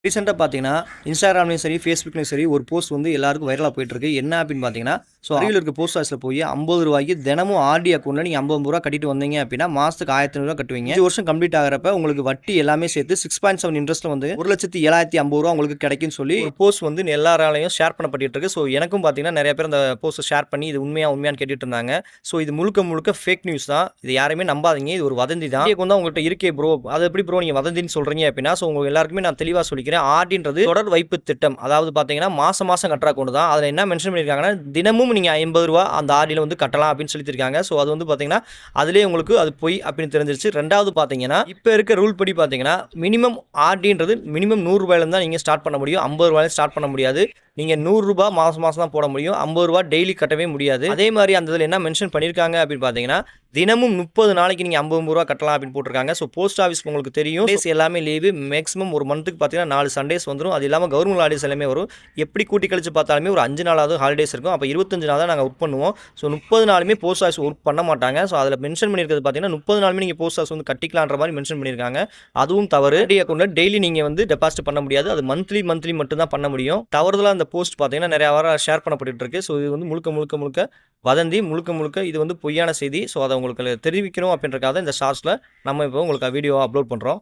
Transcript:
ரீசெண்டா பார்த்தீங்கன்னா, இன்ஸ்டாகிராம்லயும் சரி, Facebookலயும் சரி ஒரு போஸ்ட் வந்து எல்லாருக்கும் வைரலா போயிட்டுருக்கு. என்ன அப்படின்னு பார்த்தீங்கன்னா, அருகில இருக்க போஸ்ட் ஆஃபீஸ்ல போய் ரூ. 50க்கு தினமும் ஆர்டி அக்கவுண்ட்ல நீங்க ரூ. 50 கட்டிட்டு வந்தீங்க அப்படின்னா, மாசத்துக்கு ரூ. 1500 கட்டுவீங்க. 5 வருஷம் கம்ப்ளீட் ஆகுறப்ப உங்களுக்கு வட்டி எல்லாமே சேர்த்து 6.7 இன்ட்ரெஸ்ட்ல வந்து ரூ. 1,07,050 உங்களுக்கு கிடைக்கும்னு சொல்லி ஒரு போஸ்ட் வந்து எல்லாராலயும் ஷேர் பண்ணப்பட்டுட்டு இருக்கு. ஸோ எனக்கும் பார்த்தீங்கன்னா, நெறைய பேர் அந்த போஸ்ட்ட ஷேர் பண்ணி இது உண்மையான்னு கேட்டுட்டு இருந்தாங்க. ஸோ இது முழுக்க முழுக்க ஃபேக் நியூஸ் தான். இது யாரையுமே நம்பாதீங்க. இது ஒரு வதந்தி தான். அக்கவுண்ட் தான் உங்கள்ட்ட இருக்கே ப்ரோ. அது எப்படி ப்ரோ நீங்க வதந்தின்னு சொல்றீங்க அப்படின்னா, ஸோ உங்க எல்லாருக்குமே நான் தெளிவா சொல்லிக்கிறேன். ஆர்டின்றது தொடர் வைப்பு திட்டம். அதாவது பார்த்தீங்கன்னா, மாசம் மாசம் கட்டுற அக்கவுண்ட் தான். அதுல என்ன மென்ஷன் பண்ணியிருக்காங்கன்னா, தினமும் நீங்க ரூ. 50 அந்த ஆர்டில வந்து கட்டலாம் அப்படின்னு சொல்லியிருக்காங்க. ஸோ அது வந்து பார்த்தீங்கன்னா, அதிலேயே உங்களுக்கு அது பொய் அப்படின்னு தெரிஞ்சிருச்சு. 2வது பார்த்தீங்கன்னா, இப்ப இருக்க ரூல் படி பார்த்தீங்கன்னா, மினிமம் ஆர்டின்றது மினிமம் ரூ. 100ல தான் நீங்க ஸ்டார்ட் பண்ண முடியும். ரூ. 50 ஸ்டார்ட் பண்ண முடியாது. நீங்க ரூ. 100 மாசம் மாசம் தான் போட முடியும். ரூ. 50 டெய்லி கட்டவே முடியாது. அதே மாரி அந்த இதில என்ன மென்ஷன் பண்ணியிருக்காங்க அப்படின்னு பார்த்தீங்கன்னா, தினமும் 30 நாளைக்கு நீங்க ரூ. 50 கட்டலாம் அப்படின்னு போட்டிருக்காங்க. ஸோ போஸ்ட் ஆஃபீஸ் உங்களுக்கு தெரியும். டேஸ் எல்லாமே லீவு. மேக்ஸிமம் ஒரு மந்த்துக்கு பார்த்தீங்கன்னா 4 சண்டேஸ் வந்துரும். அது இல்லாம கவர்மெண்ட் ஹாலிடேஸ் எல்லாமே வரும். எப்படி கூட்டி கழிச்சு பார்த்தாலுமே ஒரு 5 நாளாவது ஹாலிடேஸ் இருக்கும். அப்ப 25 நாள் தான் நாங்க ஒர்க் பண்ணுவோம். ஸோ 30 நாளுமே போஸ்ட் ஆஃபீஸ் ஒர்க் பண்ண மாட்டாங்க. ஸோ அதில மென்ஷன் பண்ணியிருக்கிறது பார்த்தீங்கன்னா, 30 நாளுமே நீங்க போஸ்ட் ஆஃபீஸ் வந்து கட்டிக்கலான்ற மாரி மென்ஷன் பண்ணியிருக்காங்க. அதுவும் தவறு. ஆர்டி அக்கவுண்ட்ல டெய்லி நீங்க வந்து டெபாசிட் பண்ண முடியாது. அது மந்த்லி மட்டும் தான் பண்ண முடியும். தவறுதலா அந்த போஸ்ட் பார்த்தீங்கன்னா, நிறைய வாரம் ஷேர் பண்ணப்பட்டுட்டு இருக்கு. ஸோ இது வந்து முழுக்க வதந்தி. முழுக்க இது வந்து பொய்யான செய்தி. ஸோ அத உங்களுக்கு தெரிவிக்கணும் அப்படின்றதுக்காக இந்த ஷார்ட்ஸ்ல நம்ம இப்போ உங்களுக்கு வீடியோவா அப்லோட் பண்றோம்.